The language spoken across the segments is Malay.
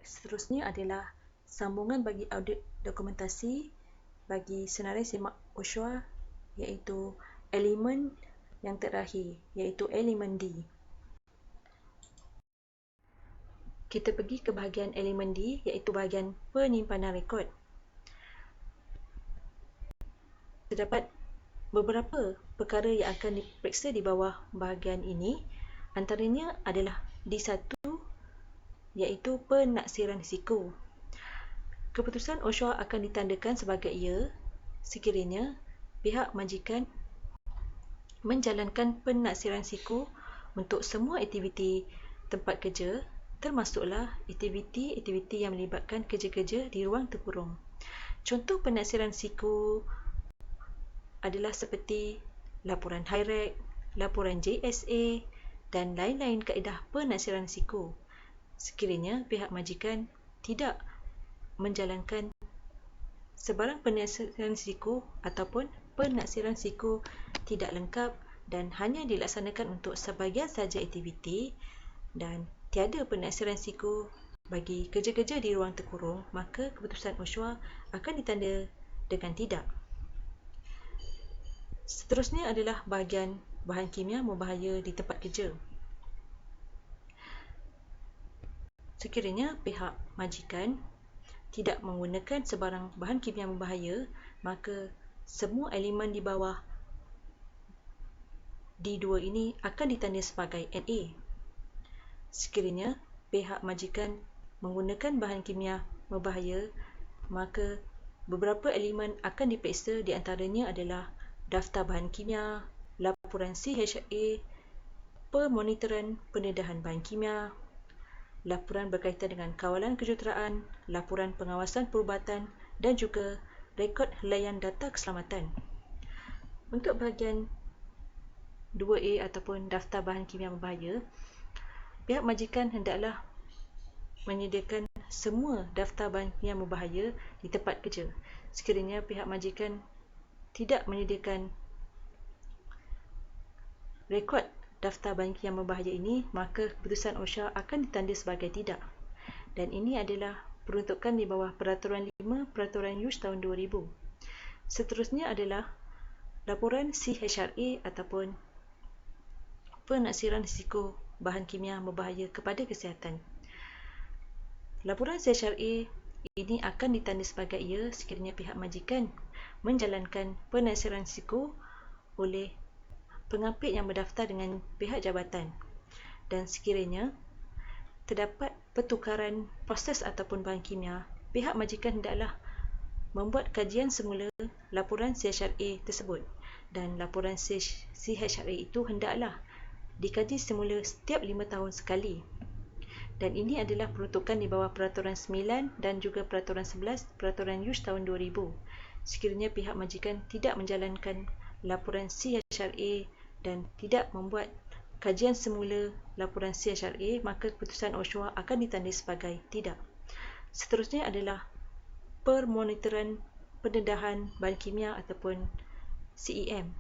Seterusnya adalah sambungan bagi audit dokumentasi bagi senarai semak OSHA, iaitu elemen yang terakhir, iaitu elemen D. Kita pergi ke bahagian elemen D, iaitu bahagian penyimpanan rekod. Terdapat beberapa perkara yang akan diperiksa di bawah bahagian ini. Antaranya adalah D1, iaitu penaksiran risiko. Keputusan OSHA akan ditandakan sebagai ya sekiranya pihak majikan menjalankan penaksiran risiko untuk semua aktiviti tempat kerja, termasuklah aktiviti-aktiviti yang melibatkan kerja-kerja di ruang terkurung. Contoh penaksiran risiko adalah seperti laporan HIREC, laporan JSA dan lain-lain kaedah penaksiran risiko. Sekiranya pihak majikan tidak menjalankan sebarang penaksiran risiko ataupun penaksiran risiko tidak lengkap dan hanya dilaksanakan untuk sebahagian saja aktiviti dan tiada penaksiran risiko bagi kerja-kerja di ruang terkurung, maka keputusan OSHA akan ditanda dengan tidak. Seterusnya adalah bahagian bahan kimia berbahaya di tempat kerja. Sekiranya pihak majikan tidak menggunakan sebarang bahan kimia berbahaya, maka semua elemen di bawah D2 ini akan ditanda sebagai NA. Sekiranya pihak majikan menggunakan bahan kimia berbahaya, maka beberapa elemen akan diperiksa, di antaranya adalah daftar bahan kimia, laporan CHA, pemonitoran pendedahan bahan kimia, laporan berkaitan dengan kawalan kejuruteraan, laporan pengawasan perubatan dan juga rekod helaian data keselamatan. Untuk bahagian 2A ataupun daftar bahan kimia berbahaya, pihak majikan hendaklah menyediakan semua daftar bahan kimia berbahaya di tempat kerja. Sekiranya pihak majikan tidak menyediakan rekod daftar bahan kimia berbahaya ini, maka keputusan OSHA akan ditanda sebagai tidak. Dan ini adalah peruntukan di bawah Peraturan 5 Peraturan USH tahun 2000. Seterusnya adalah laporan CHRA ataupun penaksiran risiko bahan kimia berbahaya kepada kesihatan. Laporan CHRA ini akan ditanda sebagai ya sekiranya pihak majikan menjalankan penaksiran risiko oleh pengapit yang berdaftar dengan pihak jabatan, dan sekiranya terdapat pertukaran proses ataupun bahan kimia, pihak majikan hendaklah membuat kajian semula laporan CHRA tersebut, dan laporan CHRA itu hendaklah dikaji semula setiap 5 tahun sekali. Dan ini adalah peruntukan di bawah Peraturan 9 dan juga Peraturan 11 Peraturan USH tahun 2000. Sekiranya pihak majikan tidak menjalankan laporan CHRA dan tidak membuat kajian semula laporan CHRA, maka keputusan OSHA akan ditanda sebagai tidak. Seterusnya adalah permonitoran pendedahan bahan kimia ataupun CEM.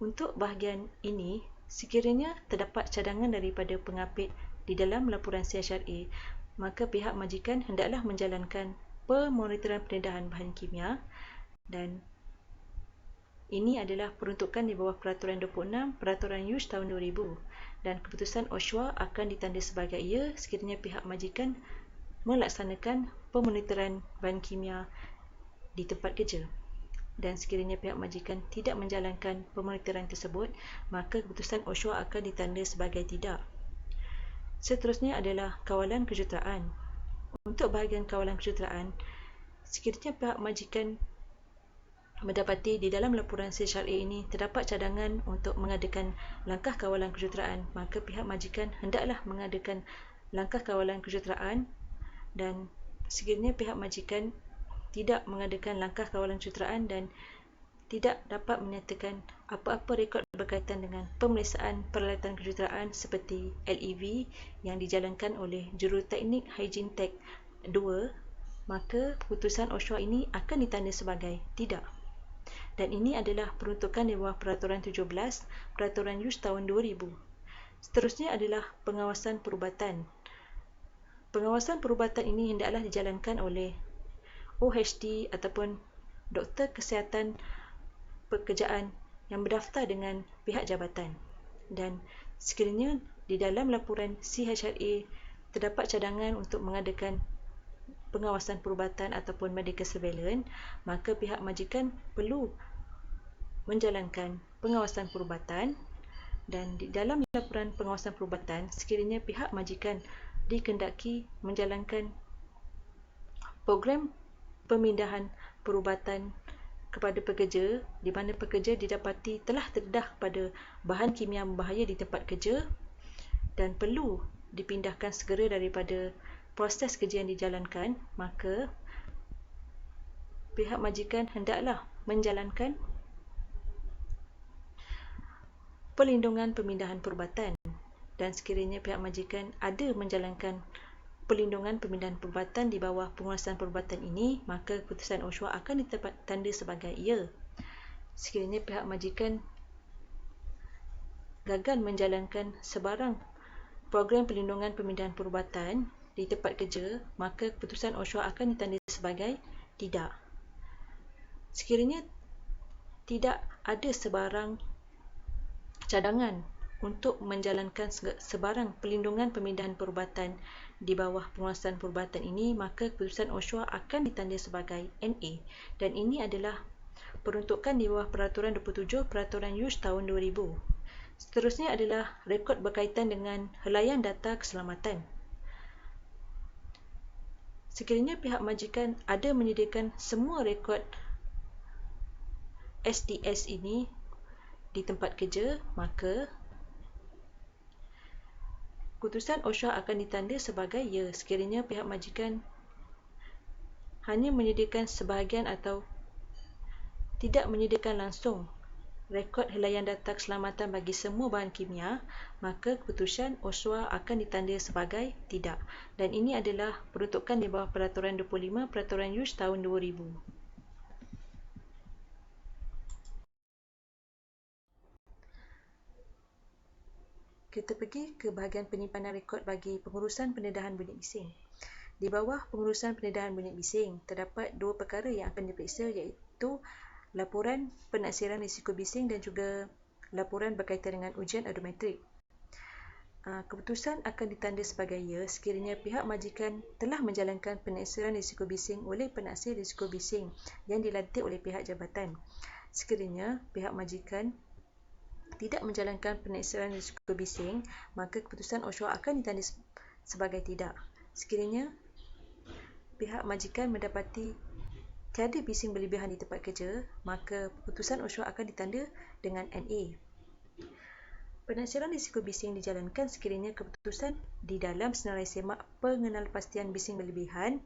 Untuk bahagian ini, sekiranya terdapat cadangan daripada pengapit di dalam laporan CHRA, maka pihak majikan hendaklah menjalankan pemonitoran pendedahan bahan kimia, dan ini adalah peruntukan di bawah Peraturan 26 Peraturan USH tahun 2000, dan keputusan OSHA akan ditanda sebagai ya sekiranya pihak majikan melaksanakan pemonitoran bahan kimia di tempat kerja. Dan sekiranya pihak majikan tidak menjalankan pemonitoran tersebut, maka keputusan OSHA akan ditanda sebagai tidak. Seterusnya adalah kawalan kejuruteraan. Untuk bahagian kawalan kejuruteraan, sekiranya pihak majikan mendapati di dalam laporan CHRA ini terdapat cadangan untuk mengadakan langkah kawalan kejuruteraan, maka pihak majikan hendaklah mengadakan langkah kawalan kejuruteraan, dan sekiranya pihak majikan tidak mengadakan langkah kawalan kejuruteraan dan tidak dapat menyatakan apa-apa rekod berkaitan dengan pemeriksaan peralatan kejuruteraan seperti LEV yang dijalankan oleh Juruteknik Hygiene Tech 2, maka keputusan OSHA ini akan ditanda sebagai tidak. Dan ini adalah peruntukan di bawah Peraturan 17 Peraturan USH tahun 2000. Seterusnya adalah pengawasan perubatan. Pengawasan perubatan ini hendaklah dijalankan oleh OHD ataupun Doktor Kesihatan Pekerjaan yang berdaftar dengan pihak jabatan. Dan sekiranya di dalam laporan CHRA terdapat cadangan untuk mengadakan pengawasan perubatan ataupun medical surveillance, maka pihak majikan perlu menjalankan pengawasan perubatan. Dan di dalam laporan pengawasan perubatan, sekiranya pihak majikan dikendaki menjalankan program pemindahan perubatan kepada pekerja di mana pekerja didapati telah terdedah pada bahan kimia berbahaya di tempat kerja dan perlu dipindahkan segera daripada proses kerja yang dijalankan, maka pihak majikan hendaklah menjalankan perlindungan pemindahan perubatan. Dan sekiranya pihak majikan ada menjalankan perlindungan pemindahan perubatan di bawah pengurusan perubatan ini, maka keputusan OSHA akan ditanda sebagai ya. Sekiranya pihak majikan gagal menjalankan sebarang program perlindungan pemindahan perubatan di tempat kerja, maka keputusan OSHA akan ditanda sebagai tidak. Sekiranya tidak ada sebarang cadangan untuk menjalankan sebarang perlindungan pemindahan perubatan di bawah penguasaan perubatan ini, maka keputusan OSHA akan ditanda sebagai NA. Dan ini adalah peruntukan di bawah Peraturan 27 Peraturan USH tahun 2000. Seterusnya adalah rekod berkaitan dengan helaian data keselamatan. Sekiranya pihak majikan ada menyediakan semua rekod SDS ini di tempat kerja, maka keputusan OSHA akan ditanda sebagai ya. Sekiranya pihak majikan hanya menyediakan sebahagian atau tidak menyediakan langsung rekod helaian data keselamatan bagi semua bahan kimia, maka keputusan OSHA akan ditanda sebagai tidak. Dan ini adalah peruntukan di bawah Peraturan 25 Peraturan USH tahun 2000. Kita pergi ke bahagian penyimpanan rekod bagi pengurusan pendedahan bunyi bising. Di bawah pengurusan pendedahan bunyi bising, terdapat dua perkara yang akan diperiksa, iaitu laporan penaksiran risiko bising dan juga laporan berkaitan dengan ujian audiometrik. Keputusan akan ditanda sebagai ya sekiranya pihak majikan telah menjalankan penaksiran risiko bising oleh penaksir risiko bising yang dilantik oleh pihak jabatan. Sekiranya pihak majikan tidak menjalankan penaksiran risiko bising, maka keputusan OSHA akan ditanda sebagai tidak. Sekiranya pihak majikan mendapati tiada bising berlebihan di tempat kerja, maka keputusan OSHA akan ditanda dengan NA. Penaksiran risiko bising dijalankan sekiranya keputusan di dalam senarai semak pengenalpastian bising berlebihan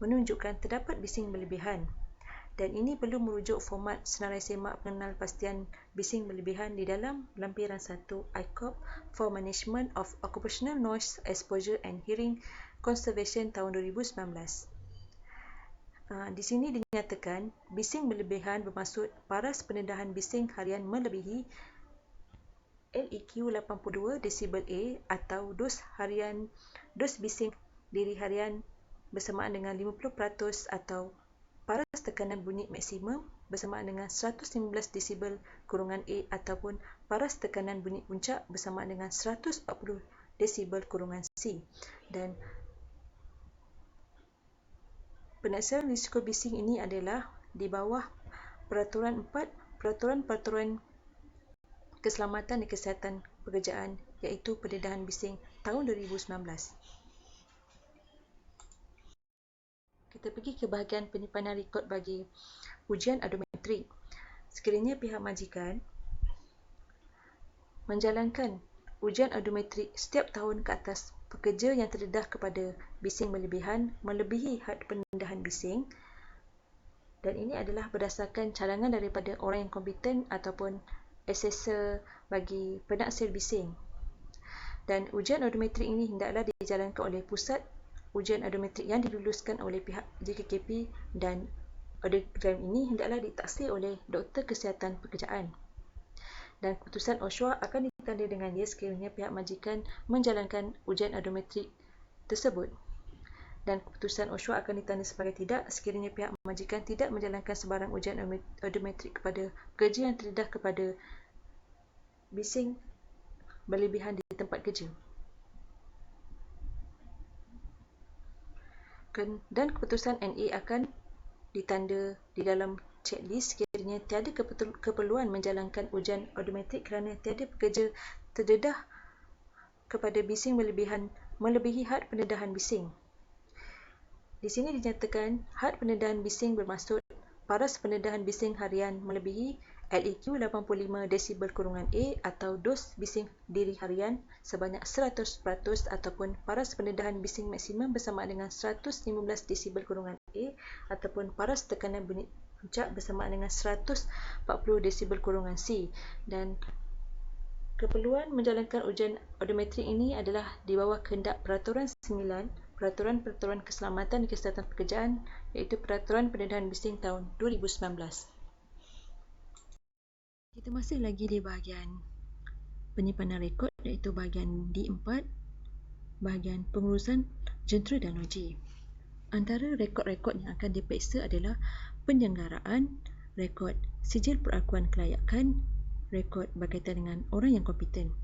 menunjukkan terdapat bising berlebihan. Dan ini perlu merujuk format senarai semak pengenalpastian bising berlebihan di dalam lampiran 1 ICOP for Management of Occupational Noise Exposure and Hearing Conservation tahun 2019. Di sini dinyatakan bising berlebihan bermaksud paras pendedahan bising harian melebihi LEQ 82 desibel A atau dos bising diri harian bersamaan dengan 50% atau paras tekanan bunyi maksimum bersamaan dengan 115 desibel kurungan A ataupun paras tekanan bunyi puncak bersamaan dengan 140 desibel kurungan C. Dan penaksiran risiko bising ini adalah di bawah Peraturan 4 Peraturan Keselamatan dan Kesihatan Pekerjaan, iaitu pendedahan bising tahun 2019. Kita pergi ke bahagian penyimpanan rekod bagi ujian audiometrik. Sekiranya pihak majikan menjalankan ujian audiometrik setiap tahun ke atas pekerja yang terdedah kepada bising berlebihan melebihi had pendedahan bising, dan ini adalah berdasarkan cadangan daripada orang yang kompeten ataupun assessor bagi penaksir bising. Dan ujian audiometrik ini hendaklah dijalankan oleh pusat ujian audiometrik yang diluluskan oleh pihak JKKP, dan audiogram ini hendaklah ditaksir oleh Doktor Kesihatan Pekerjaan. Dan keputusan OSHA akan ditanda dengan ya sekiranya pihak majikan menjalankan ujian audiometrik tersebut. Dan keputusan OSHA akan ditanda sebagai tidak sekiranya pihak majikan tidak menjalankan sebarang ujian audiometrik kepada pekerja yang terdedah kepada bising berlebihan di tempat kerja. Dan keputusan NA akan ditanda di dalam checklist sekiranya tiada keperluan menjalankan ujian audiometrik kerana tiada pekerja terdedah kepada bising melebihi had pendedahan bising. Di sini dinyatakan had pendedahan bising bermaksud paras pendedahan bising harian melebihi LEQ 85 desibel kurungan A atau dos bising diri harian sebanyak 100% ataupun paras pendedahan bising maksimum bersamaan dengan 115 desibel kurungan A ataupun paras tekanan bunyi puncak bersamaan dengan 140 desibel kurungan C. Dan keperluan menjalankan ujian audiometrik ini adalah di bawah kehendak Peraturan 9 Peraturan Keselamatan dan Kesihatan Pekerjaan iaitu Peraturan Pendedahan Bising tahun 2019. Kita masih lagi di bahagian penyimpanan rekod iaitu bahagian D4, bahagian pengurusan jentera dan loji. Antara rekod-rekod yang akan diperiksa adalah penyelenggaraan, rekod sijil perakuan kelayakan, rekod berkaitan dengan orang yang kompeten.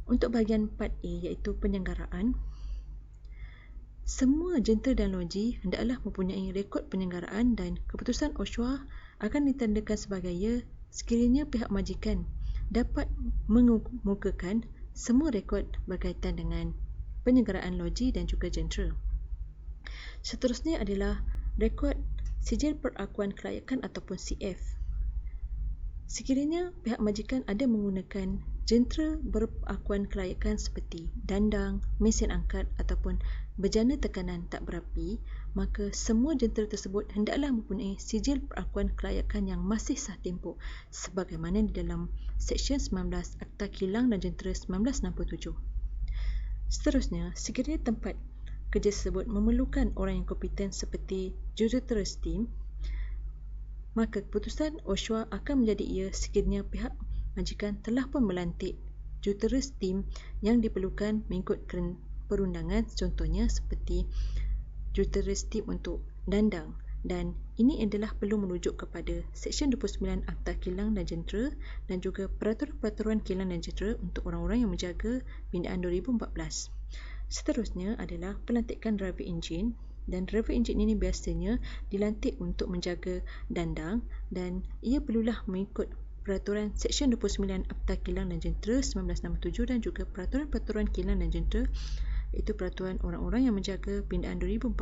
Untuk bahagian 4A iaitu penyelenggaraan, semua jentera dan loji hendaklah mempunyai rekod penyelenggaraan dan keputusan OSHA akan ditandakan sebagai ya sekiranya pihak majikan dapat mengemukakan semua rekod berkaitan dengan penyelenggaraan loji dan juga jentera. Seterusnya adalah rekod sijil perakuan kelayakan ataupun CF. Sekiranya pihak majikan ada menggunakan jentera berakuan kelayakan seperti dandang, mesin angkat ataupun bejana tekanan tak berapi, maka semua jentera tersebut hendaklah mempunyai sijil perakuan kelayakan yang masih sah tempoh sebagaimana di dalam Seksyen 19 Akta Kilang dan Jentera 1967. Seterusnya, sekiranya tempat kerja tersebut memerlukan orang yang kompeten seperti jurutera steam, maka keputusan OSHA akan menjadi ia sekiranya pihak majikan telah pun melantik jurutera steam yang diperlukan mengikut perundangan, contohnya seperti jurutera steam untuk dandang, dan ini adalah perlu merujuk kepada Seksyen 29 Akta Kilang dan Jentera dan juga Peraturan-Peraturan Kilang dan Jentera untuk orang-orang yang menjaga Pindaan 2014. Seterusnya adalah pelantikan driver enjin, dan driver enjin ini biasanya dilantik untuk menjaga dandang dan ia perlulah mengikut Peraturan Seksyen 29 Akta Kilang dan Jentera 1967 dan juga Peraturan-Peraturan Kilang dan Jentera iaitu peraturan orang-orang yang menjaga Pindaan 2014.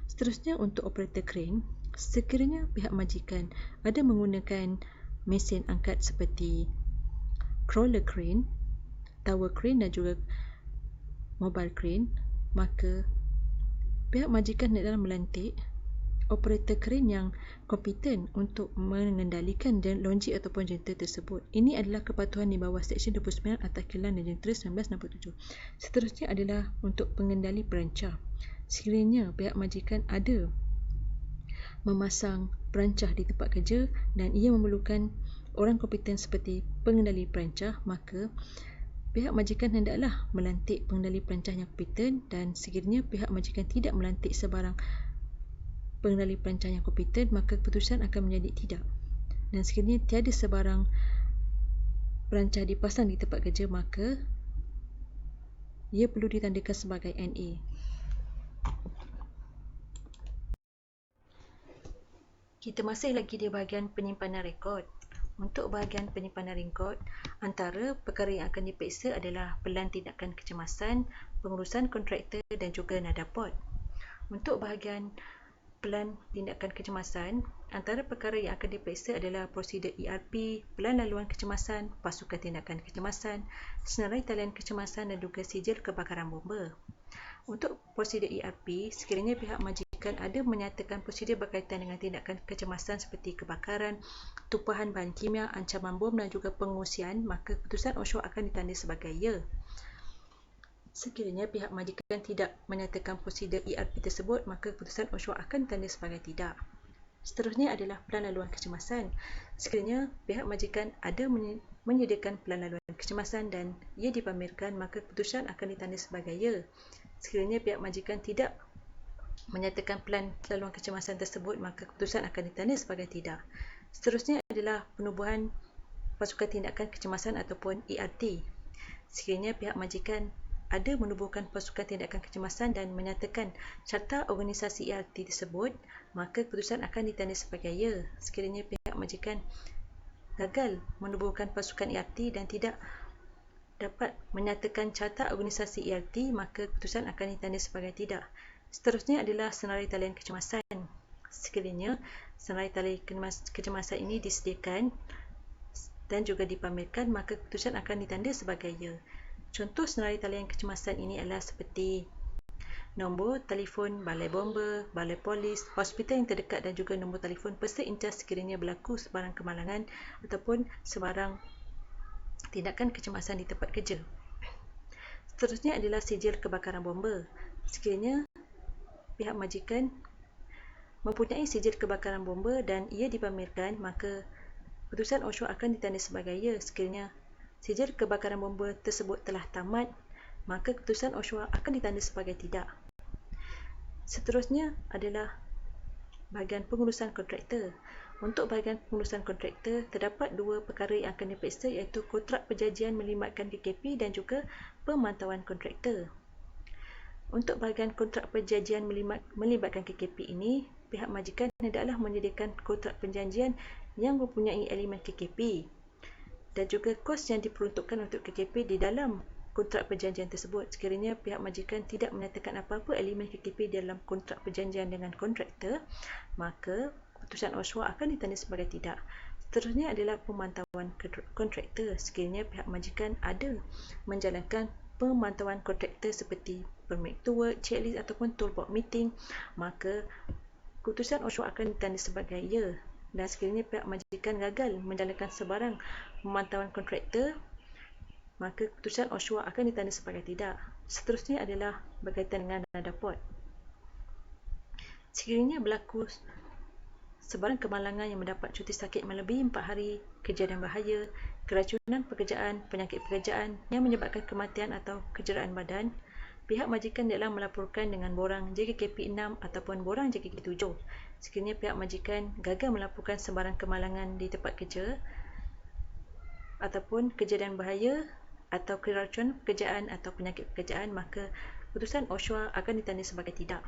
Seterusnya untuk operator crane, sekiranya pihak majikan ada menggunakan mesin angkat seperti crawler crane, tower crane dan juga mobile crane, maka pihak majikan hendaklah melantik operator crane yang kompeten untuk mengendalikan lonji ataupun jentera tersebut. Ini adalah kepatuhan di bawah Seksyen 29 Akta Kilang dan Jentera 1967. Seterusnya adalah untuk pengendali perancah. Sekiranya pihak majikan ada memasang perancah di tempat kerja dan ia memerlukan orang kompeten seperti pengendali perancah, maka pihak majikan hendaklah melantik pengendali perancah yang kompeten, dan sekiranya pihak majikan tidak melantik sebarang pengendali perancah yang kompeten, maka keputusan akan menjadi tidak. Dan sekiranya tiada sebarang perancah dipasang di tempat kerja, maka ia perlu ditandakan sebagai NA. Kita masih lagi di bahagian penyimpanan rekod. Untuk bahagian penyimpanan rekod, antara perkara yang akan diperiksa adalah pelan tindakan kecemasan, pengurusan kontraktor dan juga nadapot. Untuk bahagian pelan tindakan kecemasan, antara perkara yang akan diperiksa adalah prosedur ERP, pelan laluan kecemasan, pasukan tindakan kecemasan, senarai talian kecemasan dan juga sijil kebakaran bomba. Untuk prosedur ERP, sekiranya pihak majikan ada menyatakan prosedur berkaitan dengan tindakan kecemasan seperti kebakaran, tumpahan bahan kimia, ancaman bom dan juga pengungsian, maka keputusan OSHA akan ditanda sebagai ya. Sekiranya pihak majikan tidak menyatakan prosedur ERP tersebut, maka keputusan OSHA akan ditanda sebagai tidak. Seterusnya adalah pelan laluan kecemasan. Sekiranya pihak majikan ada menyediakan pelan laluan kecemasan dan ia dipamerkan, maka keputusan akan ditanda sebagai ya. Sekiranya pihak majikan tidak menyatakan pelan laluan kecemasan tersebut, maka keputusan akan ditanda sebagai tidak. Seterusnya adalah penubuhan pasukan tindakan kecemasan ataupun ERT. Sekiranya pihak majikan ada menubuhkan pasukan tindakan kecemasan dan menyatakan carta organisasi ERT tersebut, maka keputusan akan ditanda sebagai ya. Sekiranya pihak majikan gagal menubuhkan pasukan ERT dan tidak dapat menyatakan carta organisasi ERT, maka keputusan akan ditanda sebagai tidak. Seterusnya adalah senarai talian kecemasan. Sekiranya senarai talian kecemasan ini disediakan dan juga dipamerkan, maka keputusan akan ditanda sebagai ya. Contoh senarai talian kecemasan ini adalah seperti nombor telefon balai bomba, balai polis, hospital yang terdekat dan juga nombor telefon peserta intas sekiranya berlaku sebarang kemalangan ataupun sebarang tindakan kecemasan di tempat kerja. Seterusnya adalah sijil kebakaran bomba. Sekiranya pihak majikan mempunyai sijil kebakaran bomba dan ia dipamerkan, maka keputusan OSHA akan ditanda sebagai ya. Sekiranya sijil kebakaran bomba tersebut telah tamat, maka keputusan OSHA akan ditanda sebagai tidak. Seterusnya adalah bahagian pengurusan kontraktor. Untuk bahagian pengurusan kontraktor, terdapat dua perkara yang akan diperiksa, iaitu kontrak perjanjian melibatkan KKP dan juga pemantauan kontraktor. Untuk bahagian kontrak perjanjian melibatkan KKP ini, pihak majikan hendaklah menyediakan kontrak perjanjian yang mempunyai elemen KKP dan juga kos yang diperuntukkan untuk KKP di dalam kontrak perjanjian tersebut. Sekiranya pihak majikan tidak menyatakan apa-apa elemen KKP dalam kontrak perjanjian dengan kontraktor, maka keputusan OSHA akan ditanda sebagai tidak. Seterusnya adalah pemantauan kontraktor. Sekiranya pihak majikan ada menjalankan pemantauan kontraktor seperti permit to work, checklist ataupun toolbox meeting, maka keputusan OSHA akan ditanda sebagai ya. Dan sekiranya pihak majikan gagal menjalankan sebarang pemantauan kontraktor, maka keputusan OSHA akan ditanda sebagai tidak. Seterusnya adalah berkaitan dengan nada pot. Sekiranya berlaku sebarang kemalangan yang mendapat cuti sakit melebihi 4 hari, kejadian bahaya, keracunan pekerjaan, penyakit pekerjaan yang menyebabkan kematian atau kecederaan badan, pihak majikan hendaklah melaporkan dengan borang JKKP 6 ataupun borang JKKP 7. Sekiranya pihak majikan gagal melaporkan sebarang kemalangan di tempat kerja ataupun kejadian bahaya atau keracunan pekerjaan atau penyakit pekerjaan, maka keputusan OSHA akan ditanda sebagai tidak.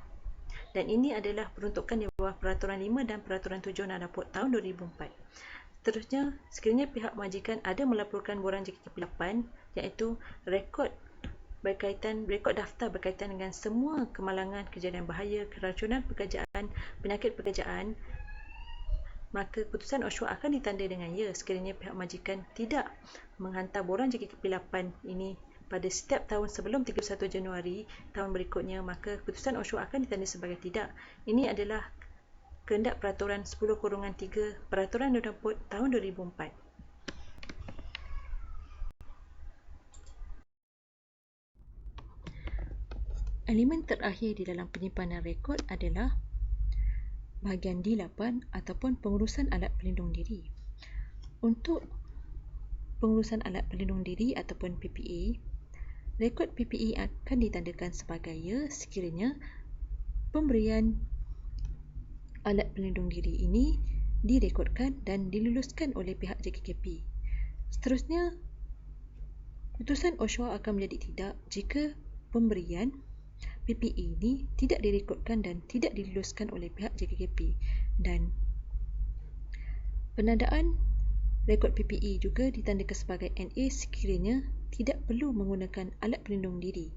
Dan ini adalah peruntukan di bawah Peraturan 5 dan Peraturan 7 Nada Pot tahun 2004. Seterusnya, sekiranya pihak majikan ada melaporkan borang JKKP 8, iaitu rekod daftar berkaitan dengan semua kemalangan, kejadian bahaya, keracunan pekerjaan, penyakit pekerjaan, maka keputusan OSHA akan ditanda dengan ya. Sekiranya pihak majikan tidak menghantar borang JKKP 8 ini pada setiap tahun sebelum 31 Januari tahun berikutnya, maka keputusan OSHA akan ditanda sebagai tidak. Ini adalah kehendak Peraturan 10-3 Peraturan Nada Pot tahun 2004. Elemen terakhir di dalam penyimpanan rekod adalah bahagian D8 ataupun pengurusan alat pelindung diri. Untuk pengurusan alat pelindung diri ataupun PPE, rekod PPE akan ditandakan sebagai ya sekiranya pemberian alat pelindung diri ini direkodkan dan diluluskan oleh pihak JKKP. Seterusnya, keputusan OSHA akan menjadi tidak jika pemberian PPE ini tidak direkodkan dan tidak diluluskan oleh pihak JKKP, dan penandaan rekod PPE juga ditandakan sebagai NA sekiranya tidak perlu menggunakan alat pelindung diri.